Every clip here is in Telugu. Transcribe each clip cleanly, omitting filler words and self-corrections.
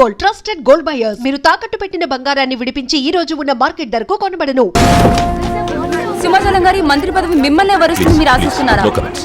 Gold, trusted gold buyers. మీరు తాకట్టు పెట్టిన బంగారాన్ని విడిపించి ఈ రోజు ఉన్న మార్కెట్ ధరకు కొనబడను. సింహాచలం గారి మంత్రి పదవి మిమ్మల్ని వరుస్తుంది మీరు ఆశిస్తున్నారా?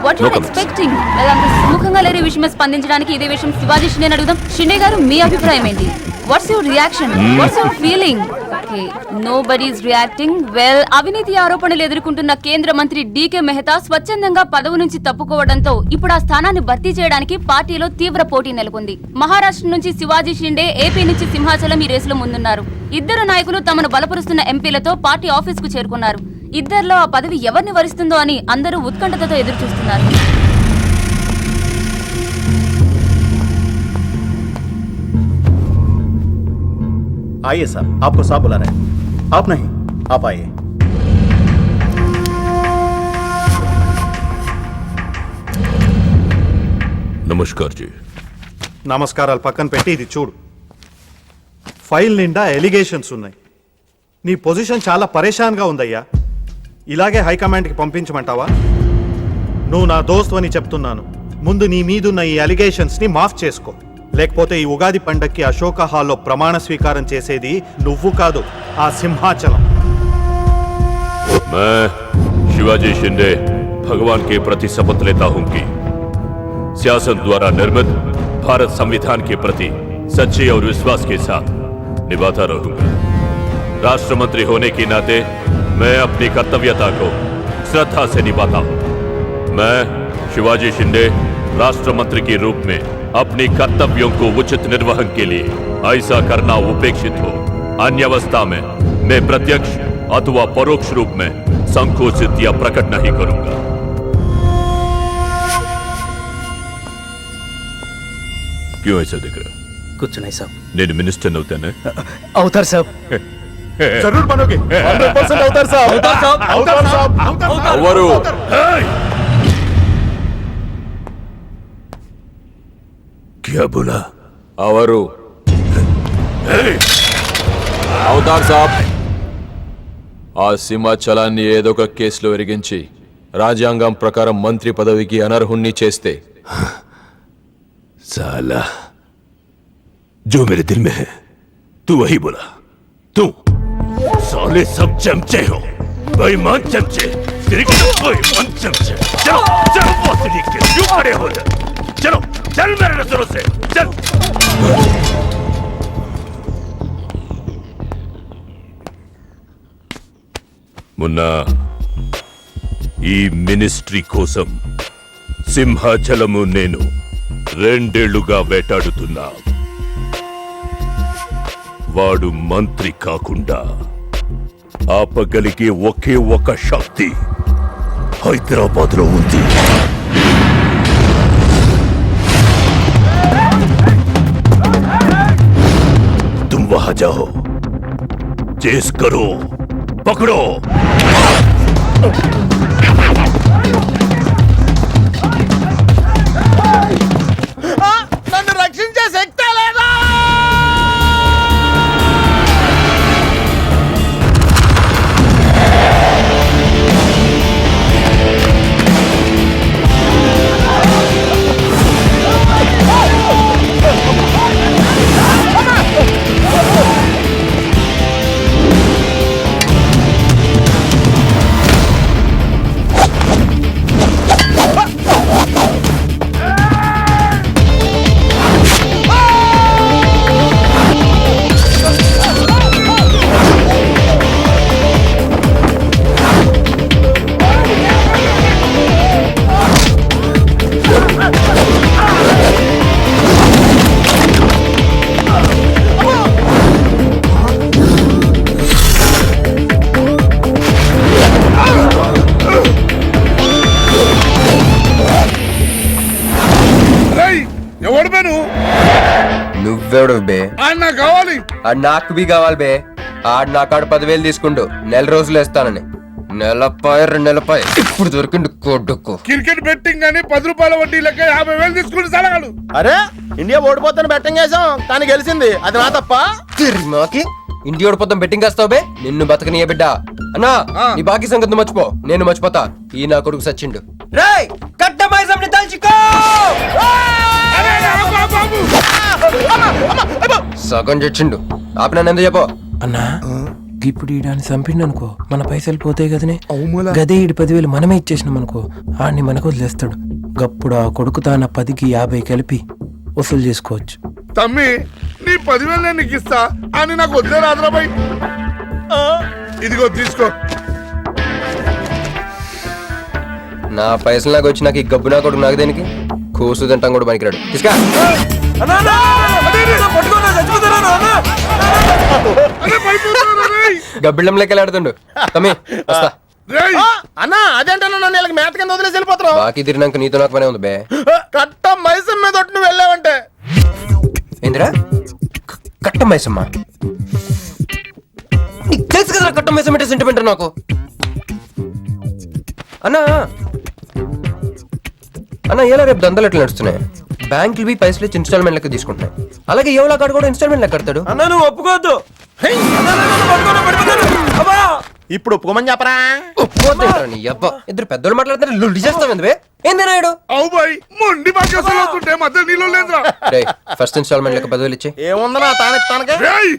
What you are expecting? అంత సుముఖంగా లేని విషయమే స్పందించడానికి ఇదే విషయం శివాజీ షిండే అడుగుదాం. షిండే గారు మీ అభిప్రాయం ఏంటి? What's your reaction? What's your feeling? Okay, nobody is reacting. Well, అవినీతి ఆరోపణలు ఎదుర్కొంటున్న కేంద్ర మంత్రి డీకే మెహతా స్వచ్ఛందంగా పదవి నుంచి తప్పుకోవడంతో ఇప్పుడు ఆ స్థానాన్ని భర్తీ చేయడానికి పార్టీలో తీవ్ర పోటీ నెలకొంది. మహారాష్ట్ర నుంచి శివాజీ షిండే, ఏపీ నుంచి సింహాచలం ఈ రేసులో ముందున్నారు. ఇద్దరు నాయకులు తమను బలపరుస్తున్న ఎంపీలతో పార్టీ ఆఫీస్ కు చేరుకున్నారు. ఇద్దరిలో ఆ పదవి ఎవరిని వరిస్తుందో అని అందరూ ఉత్కంఠతతో ఎదురు చూస్తున్నారు. आइए साहब, आपको साहब बुला रहे हैं. आप नहीं, आप आइए. నమస్కార్ జీ. నమస్కారాలు పక్కన పెట్టి ఇది చూడు. ఫైల్ నిండా ఎలిగేషన్స్ ఉన్నాయి. నీ పొజిషన్ చాలా పరేషాన్గా ఉందయ్యా. ఇలాగే హైకమాండ్కి పంపించమంటావా? నువ్వు నా దోస్తు అని చెప్తున్నాను. ముందు నీ మీదున్న ఈ అలిగేషన్స్ని మాఫ్ చేసుకో. లేకపోతే ఈ ఉగాది పండక్కి అశోక హాల్లో ప్రమాణ స్వీకారం చేసేది నువ్వు కాదు, ఆ సింహాచలం. मैं शिवाजी शिंदे भगवान के प्रति शपथ लेता हूं कि शासन द्वारा निर्मित भारत संविधान के प्रति सच्चे और विश्वास के साथ निभाता रहूंगा. राष्ट्र मंत्री होने के नाते मैं अपनी कर्तव्यता को श्रद्धा से निभाता हूं. मैं शिवाजी शिंदे राष्ट्र मंत्री के रूप में अपनी कर्तव्यों को उचित निर्वहन के लिए ऐसा करना उपेक्षित हो, अन्य अवस्था में मैं प्रत्यक्ष अथवा परोक्ष रूप में संकोचित या प्रकट नहीं करूंगा. क्यों ऐसा दिख रहा? कुछ नहीं साहब. నేను మినిస్టర్ అవుతానే? అవుతారు సాబ్. जरूर बनोगे. 100% అవుతారు సాబ్. అవుతారు సాబ్. ఎవరు? क्या बोला? అవరు అవుతారు సాబ్. ఆ సింహాచలాన్ని ఏదో ఒక కేసులో ఎరిగించి రాజ్యాంగం ప్రకారం మంత్రి పదవికి అనర్హుణ్ణి చేస్తే साला जो मेरे दिल में है तू वही बोला. तू साले सब चमचे हो, बेईमान चमचे, बेईमान चमचे. चलो चलो बॉस के क्यों खड़े हो जाए? चलो चल मेरे नजरों से चल. मुन्ना, ఈ మినిస్ట్రీ కోసం సింహాచలము నేను 2 ఏళ్లుగా వేటాడుతున్నా. వాడు మంత్రి కాకుండా ఆపగలిగే ఒకే ఒక శక్తి హైదరాబాద్ లో ఉంది. तुम वहां जाओ, चेस करो, पकड़ो. నన్ను రక్షించే శక్తి లేదా? నువ్వెవడు బే? నాకు బి కావాలి బే. ఆడు నా కాడు 10,000 తీసుకుంటూ 1 రోజులు వేస్తానని. 2 నెలపై ఇప్పుడు దొరికిండు కొడుకు. క్రికెట్ బెట్టింగ్ అని 10 రూపాయల వడ్డీ లెక్క 50,000 తీసుకుని సలగాడు. అరే ఇండియా ఓడిపోతాను బెట్టింగ్ వేసాం, కానీ గెలిచింది. అది నా తప్ప? మాకి ఇండియా ఓడిపోతాం బెట్టింగ్ వేస్తావు బే? నిన్ను బతకనియ బిడ్డ. అన్నా నీ బాకీ సంగతి మర్చిపో, నేను మర్చిపోతా. ఈ నా కొడుకు సచ్చిండు. రేయ్ కట్టమైజంని తల్చుకో. సగం చచ్చిండు ఆపి నన్ను ఎందుకు చెప్పు అన్నా ఇప్పుడు ఈడాన్ని చంపిండు అనుకో మన పైసలు పోతాయి కదనే అవుమలా. గదే ఈడు 10,000 మనమే ఇచ్చేసినాం అనుకో ఆడిని మనకు వదిలేస్తాడు గప్పుడు ఆ కొడుకు తాన 10కి 50 కలిపి వసూలు చేసుకోవచ్చు. తమ్మి నీ 10,000 నేను నీకు ఇస్తా అని నాకు వద్దే రాదురాబాయ్. ఇదిగో తీసుకో. నా పైసలు నాకు వచ్చి నాకు ఈ గబ్బు నా కొడుకు నాకు దేనికి కూసు తింటాం కూడా పనికిరాడు తీసుకా అరే పడిపోతావురా రేయ్. గబ్బిళ్ళం లెక్కలు ఆడుతుండు తమ్మి వస్తా రేయ్. అన్నా అదేంటన్నా నన్ను వీళ్ళకి మేత కింద వదిలేసి వెళ్ళిపోతున్నావు. బాకీ తిరిగినాక నీతో నాకు పనే ఉంది బే కట్ట మైసం మీద ఒట్టు నువ్వు వెళ్ళావంటే ఏందిరా కట్ట మైసమ్మ నీకు తెలుసు కదా కట్ట మైసమ్మ అంటే సెంటిమెంట్ నాకు అన్నా అన్న ఎలా రేపు దందలు ఎట్లా నడుస్తున్నాయి బ్యాంకులు బి పైసలు ఇచ్చి ఇన్స్టాల్మెంట్ లెక్క తీసుకుంటున్నాయి అలాగే ఎవలా కాడు కూడా ఇన్స్టాల్మెంట్ లెక్క కడతాడు అన్నా నువ్వు ఒప్పుకోవద్దు. ఇప్పుడు ఒప్పుకోమని చెప్పరా. ఒప్పుకోద్దేంట్రా నీ అబ్బా ఇద్దరు పెద్దోళ్ళు మాట్లాడుతారు లొల్లి చేస్తావు ఎందువే ఏంది నాయుడు అవు బాయ్ మొండి బాకి అసలు అవుతుంటే మధ్య నీళ్ళు లేదురా. ఫస్ట్ ఇన్స్టాల్మెంట్ లెక్క 10,000 ఇచ్చి ఏముందన్నా తానెత్తానక రేయ్.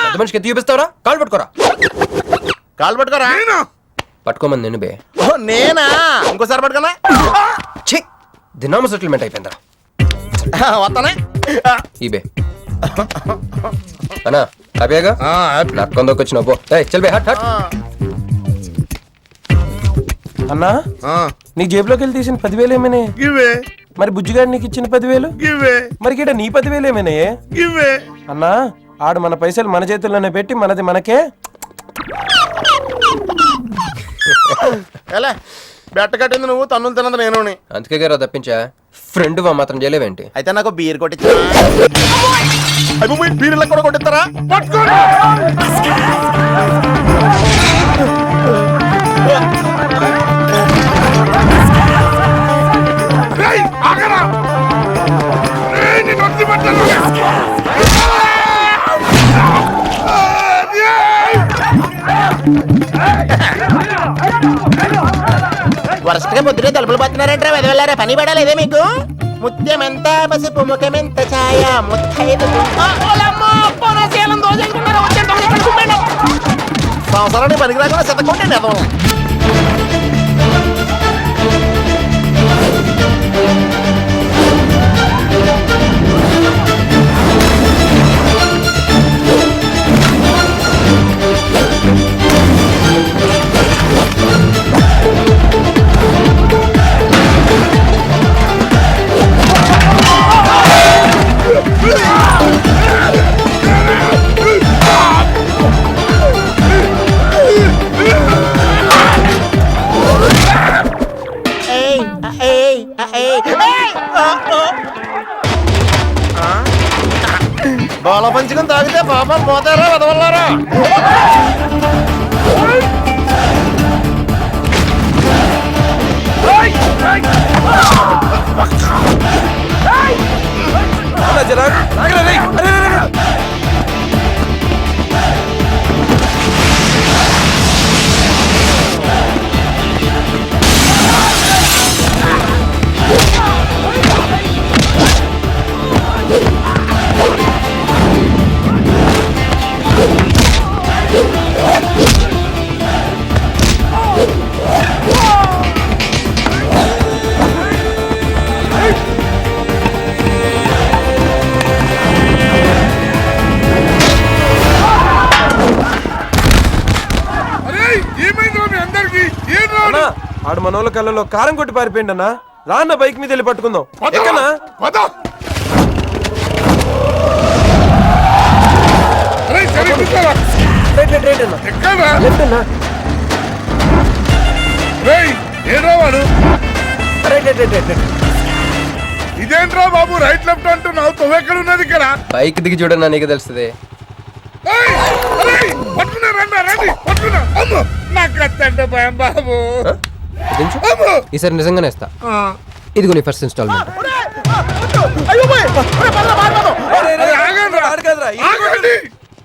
పెద్ద మనిషికి ఎత్తి చూపిస్తావరా కాళ్ళు పట్టుకోరా కాలు పట్టుకోరా. నేనా? పట్టుకోమని నేను బే ఓ, నేనా ఇంకోసారి పట్టుకున్నా ఛీ దినామ సెటిల్మెంట్ అయిపోయిందా వస్తానే. ఈ బే అన్నా హ్యాపీగా ఆ, హ్యాపీ. నాకు కొందరికి వచ్చిన పో చల్ బే హట్ హట్ అన్నా ఆ, నీ జేబులోకి వెళ్ళి తీసిన 10,000 ఏమైనా గివ్వే మరి బుజ్జిగాడు నీకు ఇచ్చిన 10,000 గివ్వే మరి గిట నీ 10,000 ఏమైనా గివ్వే. అన్నా ఆడు మన పైసలు మన చేతుల్లోనే పెట్టి మనది మనకే ఎలా బెట్ట కట్టింది నువ్వు తన్నులు తిన్నది నేను. అందుకే గారా తప్పించా ఫ్రెండ్ వా మాత్రం చేయలేవేంటి అయితే నాకు బీర్ కొట్టించా. బీర్లకు కూడా కొట్టిస్తారా? పట్టుకోండి. రేయ్, ఆగరా. రేయ్, నిన్ను వదిలిపెట్టను. వరసగా పొద్దునే తలుపులు పడుతున్నారంటే వెళ్ళారా పని పడాలేదే మీకు? ముత్యమెంత పసుపు ముఖమెంత ఛాయ ముత్తైదు సంవత్సరానికి పనికి రాకుండా చెత్తకుంటే అదం. బాల పంచుకొని తాగితే పాపం పోతారా వదవల్లారా? ఆడు మనోళ్ళ కళ్ళలో కారం కొట్టి పారిపోయింది అన్న రాన్న బైక్ మీద వెళ్ళి పట్టుకుందాం ఎక్కనా ఇదేంట్రా బాబు రైట్ లెఫ్ట్ అంటున్నావు తొవ్వెక్కడ ఉన్నది ఇక్కడ బైక్ దిగి చూడన్నా నీకు తెలుస్తుంది బాబు ఈసారి నిజంగానే ఇస్తా ఇదిగో నీ ఫస్ట్ ఇన్స్టాల్మెంట్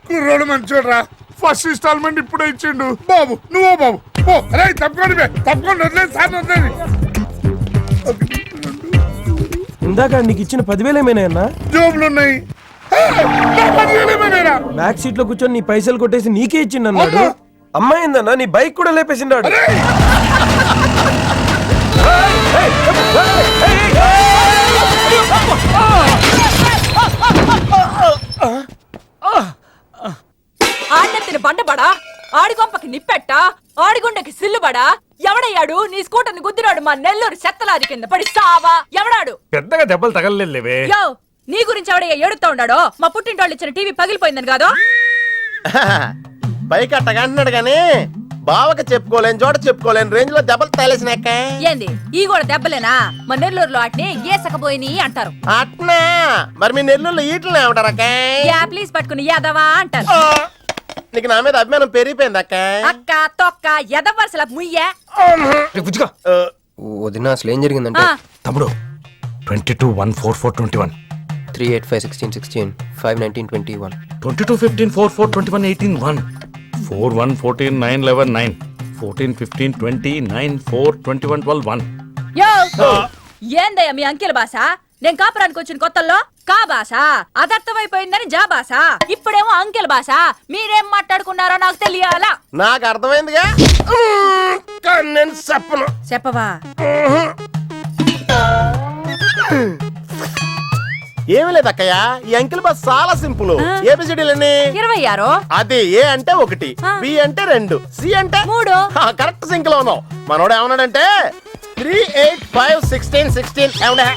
కుర్రోడు మంచోడ్రా ఫస్ట్ ఇన్స్టాల్మెంట్ ఇప్పుడే ఇచ్చిండు బాబు నువ్వు బాబు అరే తప్పకుండా తప్పకుండా వదిలేదు సార్ వదిలేదు ఇందాక నీకు ఇచ్చిన 10,000 ఏమైనా అన్నా జోబులు ఉన్నాయి బ్యాక్ సీట్ లో కూర్చొని నీ పైసలు కొట్టేసి నీకే ఇచ్చిండు అన్నాడు. అమ్మాయిందన్నా నీ బైక్ కూడా లేపేసిండాడు. ఆడెత్తిన బండబడా, ఆడికొంపకి నిప్పెట్టా, ఆడిగుండకి సిల్లుబడా, ఎవడయ్యాడు నీ స్కూటర్ని గుద్దిరాడు మా నెల్లూరు చెత్తలారి కింద పడి సావా? ఎవడాడు? పెద్దగా దెబ్బలు తగలలేవే. యో, నీ గురించి ఎవడయ్యా ఏడుతా ఉన్నాడో? మా పుట్టింటోళ్ళు ఇచ్చిన టీవీ పగిలిపోయిందని కాదు? పైకి అట్టగంటున్నాడు గాని బావకి చెప్పుకోలేని చోట చెప్పుకోలేని రేంజ్ లో దెబ్బలు తేలేసినాక. ఏంది ఈ కూడా దెబ్బలేనా? మా నెల్లూరులో వాటిని ఏసకపోయిని అంటారు. అట్నా? మరి మీ నెల్లూరులో ఈటలు ఏమంటారక్క? యా ప్లీజ్ పట్టుకుని యాదవా అంటారు. నీకు నా మీద అభిమానం పెరిగిపోయింది అక్క. అక్క తొక్క ఎదవరసల ముయ్యే. వదిన అసలు ఏం జరిగిందంటే ఆ. తమ్ముడు 22-1-4-4-21 3-8-5-16-16 5-19-21 22-15-4-4-21-18-1 4-1-14-9-11-9 14-15-20-9-4-21-12-1 యో, ఏందయ్యా మీ అంకెల భాష? నేను కాపురానికి వచ్చిన కొత్తల్లో కా భాష అదర్థమైపోయిందని జా భాష, ఇప్పుడేమో అంకెల భాష. మీరేం మాట్లాడుకున్నారో నాకు తెలియాలా? నాకు అర్థమైందిగా, కానీ నేను చెప్పను. చెప్పవా? ఏమి లేదు అక్కయ్య, ఈ అంకిల్ బస్ చాలా సింపుల్. ఏబిసిడీలన్నీ 26. అది ఏ అంటే 1, బి అంటే 2, సి అంటే 3. కరెక్ట్ సింక్ లో ఉన్నావు. మనోడు ఏమన్నాడంటే 3-8-5-16-16 ఏమన్నా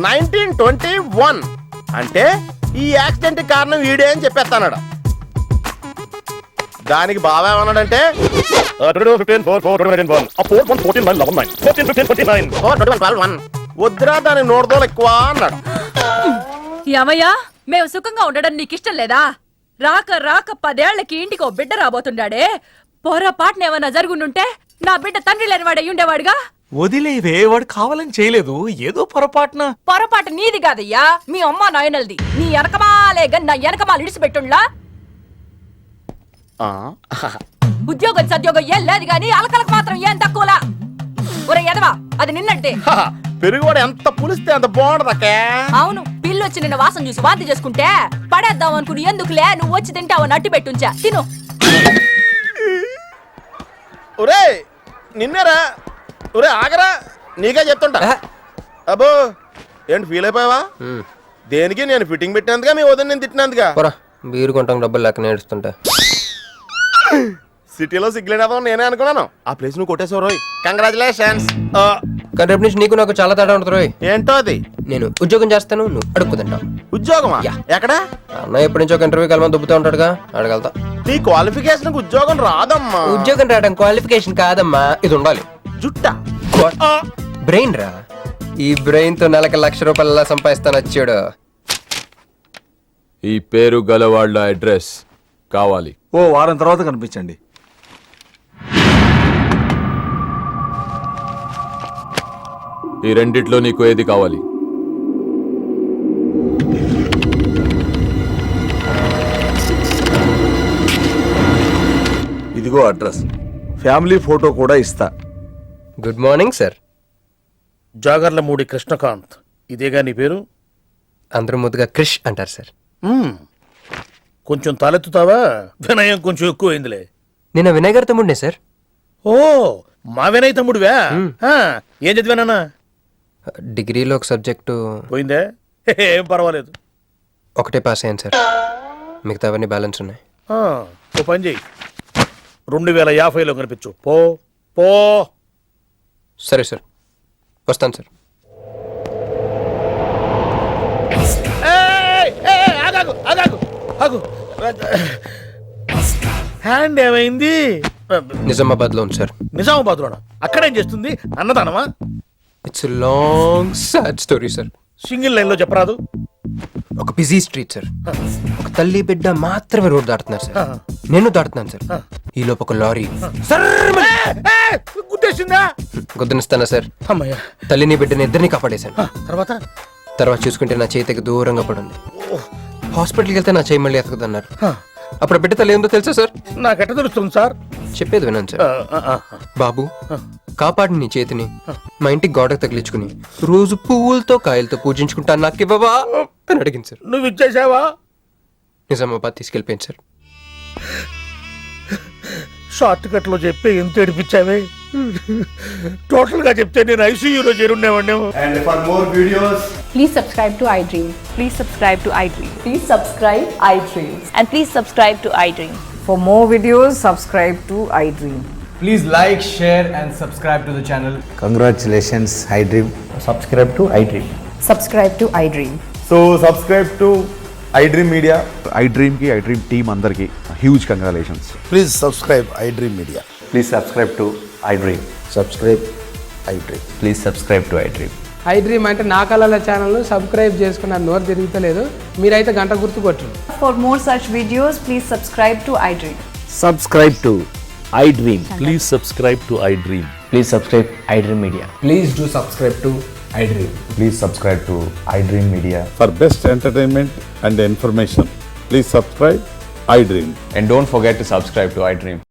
19-21 అంటే ఈ యాక్సిడెంట్ కారణం వీడే అని చెప్పేస్తాడు. దానికి బాగా ఏమన్నాడంటే 4-1-14-9-11-9 వద్దురా దాని నోడదోలు ఎక్కువ అన్నాడు. యమయ్యా, మేము సుఖంగా ఉండడం నీకిష్టం లేదా? రాక రాక 10 ఏళ్లకి ఇంటికి ఓ బిడ్డ రాబోతుండాడే. పొరపాటున ఏమన్నా జరుగుండుంటే నా బిడ్డ తండ్రి లేని వాడు అయ్యుండేవాడుగా. వదిలేవే, వాడు కావాలని చేయలేదు, ఏదో పొరపాటున. పొరపాటు నీది కాదయ్యా, మీ అమ్మ నాయనల్ది. నీ వెనకమాలే గన్ నా వెనకమాలు ఇడిచిపెట్టుండ్లా. ఉద్యోగం సద్యోగం ఏం లేదు గాని అలకలకు మాత్రం ఏం తక్కువలా. ఒరే ఎదవా, అది నిన్నంటే. పెరుగువాడు ఎంత పులిస్తే అంత బాగుండదు అక్క. అవును, పిల్లు వచ్చి నిన్న వాసన చూసి వాంతి చేసుకుంటే పడేద్దాం అనుకుని ఎందుకులే నువ్వు వచ్చి తింటావు నట్టి పెట్టుంచా. తిను. ఒరే నిన్నేరా, ఒరే ఆగరా, నీకే చెప్తుంటా. అబ్బో ఏంటి ఫీల్ అయిపోయావా? దేనికి? నేను ఫిట్టింగ్ పెట్టినందుగా, మీ వదిన నేను తిట్టినందుగా. పోరా, బీరు కొంటాం డబ్బులు లెక్క నేడుస్తుంటా. సిటీలో సిగ్గులేదా నేనే అనుకున్నాను. ఆ ప్లేస్ నువ్వు కొట్టేసావు రోయ్, కంగ్రాచులేషన్స్. కానీ రేపు నుంచి నీకు నాకు చాలా తేడా ఉంటుంది రోయ్. ఏంటో అది? నేను ఉద్యోగం చేస్తాను, నువ్వు అడుక్కుతుంటావు. ఉద్యోగమా? ఎక్కడ? అన్న ఎప్పటి నుంచో ఒక ఇంటర్వ్యూకి వెళ్ళమని దుబ్బుతూ ఉంటాడుగా, అడగలుగుతా. నీ క్వాలిఫికేషన్ ఉద్యోగం రాదమ్మా. ఉద్యోగం రావడం క్వాలిఫికేషన్ కాదమ్మా, ఇది ఉండాలి. జుట్టా? బ్రెయిన్ రా. ఈ బ్రెయిన్ తో నెలకి ₹1,00,000 సంపాదిస్తాను వచ్చాడు. ఈ పేరు గలవాళ్ళ అడ్రస్ కావాలి. ఓ వారం తర్వాత కనిపించండి. ఈ రెండిట్లో నీకు ఏది కావాలి? ఇదిగో అడ్రస్, ఫ్యామిలీ ఫోటో కూడా ఇస్తా. Good morning sir. Jagarlamudi Krishnakanth, ఇదేగా నీ పేరు? అందరూ ముద్దుగా క్రిష్ అంటారు సార్. కొంచెం తలెత్తుతావా? వినయం కొంచెం ఎక్కువైందిలే. నేను వినయ్ గారి తమ్ముడినే సార్. ఓ, మా వినయ్ తమ్ముడివా? ఏం చదివానా? డిగ్రీలో ఒక సబ్జెక్టు పోయిందే, ఏం పర్వాలేదు. ఒకటే పాస్ అయ్యాను సార్, మిగతావన్నీ బ్యాలెన్స్ ఉన్నాయి. ఓ పని చెయ్యి, 2050లో కనిపించు. పో పో. సరే సార్, వస్తాను సార్. ఆగాగు ఆగాగు ఆగు. హ్యాండ్ ఏమైంది? నిజామాబాద్ లో ఉంది సార్. నిజామాబాద్ లోనా? అక్కడేం చేస్తుంది? అన్నదానమా? It's long sad story sir. Single line లో చెప్పరాదు? ఒక బిజీ స్ట్రీట్ సార్, ఒక తల్లి బిడ్డ మాత్రమే రోడ్ దాటుతున్నారు సార్. నేను దాటుతున్నాను సార్. ఈ లోపు ఒక లారీ గుద్దేసిందా? గుద్దనిస్తానా సార్? అమ్మయ్యా. తల్లిని బిడ్డని ఇద్దరిని కాపాడేశాను. తర్వాత తర్వాత చూసుకుంటే నా చేతికి దూరంగా పడుంది. హాస్పిటల్కి వెళ్తే నా చేయి మళ్ళీ ఎతకదన్నారు. అప్పుడు బిడ్డ తల్లి ఏందో తెలుసా సార్? నాకెట్ట తెలుస్తుంది సార్? చెప్పేది వినండి సార్. బాబు, కాపాడి నీ చేతిని మా ఇంటికి గోడకు తగిలించుకుని రోజు పువ్వులతో కాయలతో పూజించుకుంటాను, నాకు ఇవ్వవా అని అడిగింది సార్. నువ్వు ఇచ్చేసావా? నిజామాబాద్ తీసుకెళ్ళిపోయింది సార్. షార్ట్ కట్ లో చెప్పి ఎంత ఏడిపించావే. టోటల్ గా చెప్తే నేను ఐసీయూలో చేరుండేవాడినేమో. And for more videos, Please subscribe to iDream. Please subscribe to iDream. Please subscribe iDream. And please subscribe to iDream. For more videos, subscribe to iDream. Please like, share and subscribe to the channel. Congratulations, iDream. Subscribe to iDream. Subscribe to iDream. So subscribe to iDream Media. iDream ki iDream team andarki huge congratulations. Please subscribe iDream media. Please subscribe to iDream. Subscribe iDream. Please subscribe to iDream. iDream అంటే నా కళల ఛానల్ సబ్స్క్రైబ్ చేసుకున్న నోరు తిరుగుతలేదు. మీరైతే గంట గుర్తు కొట్టండి. For more such videos, please subscribe to iDream. Subscribe to iDream. Please subscribe to iDream. Please subscribe iDream Media. Please do subscribe to iDream. Please subscribe to iDream Media. For best entertainment and information, please subscribe iDream. And don't forget to subscribe to iDream.